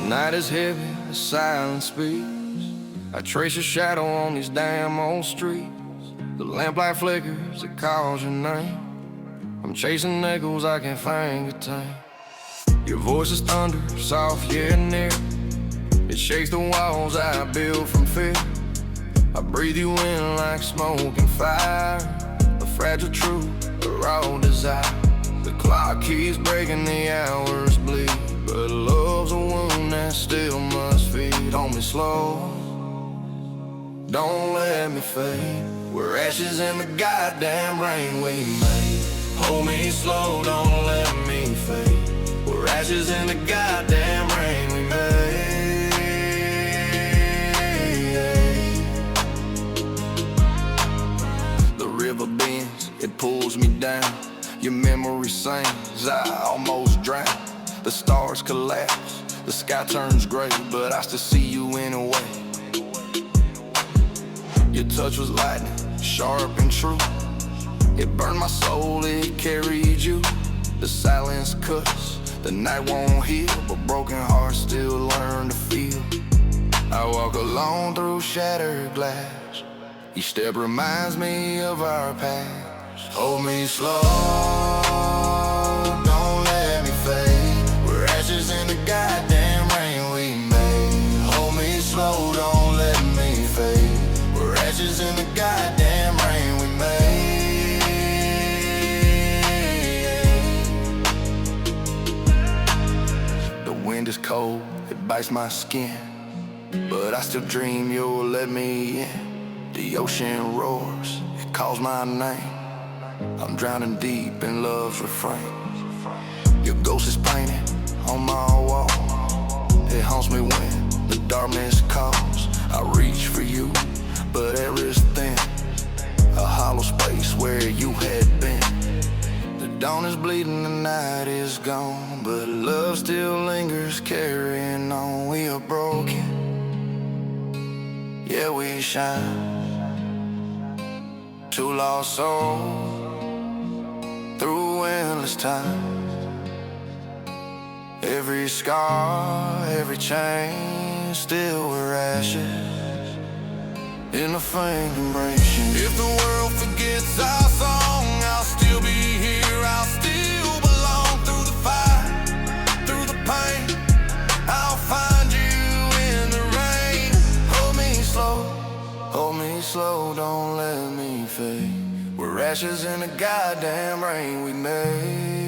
Night is heavy, the silence speaks. I trace your shadow on these damn old streets. The lamplight flickers, it calls your name. I'm chasing echoes I can't find contain. Your voice is thunder, soft yet near. It shakes the walls I built from fear. I breathe you in like smoke and fire. A fragile truth, a raw desire. The clock keeps breaking, the hours bleed, but love's a wound that still must feed on me slow. Don't let me fade. We're ashes in the goddamn rain we made. Hold me slow, don't let me fade. We're ashes in the goddamn rain we made. The river bends, it pulls me down. Your memory sings, I almost drown. The stars collapse, the sky turns gray, but I still see you anyway. Your touch was lightning, sharp and true. It burned my soul, it carried you. The silence cuts, the night won't heal, but broken hearts still learn to feel. I walk alone through shattered glass. Each step reminds me of our past. Hold me slow, don't let me fade. We're ashes in the goddamn rain we made. Hold me slow, don't let me fade. We're ashes in the goddamn rain we made. The wind is cold, it bites my skin, but I still dream you'll let me in. The ocean roars, it calls my name. I'm drowning deep in love's refrain. Your ghost is painted on my wall. It haunts me when the darkness calls. I reach for you, but air is thin. A hollow space where you had been. The dawn is bleeding, the night is gone, but love still lingers, carrying on. We are broken, yeah, we shine. Two lost souls through endless time. Every scar, every chain, still we're ashes in a faint embracing. If the world forgets our song, I'll still be here, I'll still belong. Through the fire, through the pain, I'll find you in the rain. Hold me slow, don't let me fade. We're ashes in the goddamn rain we made.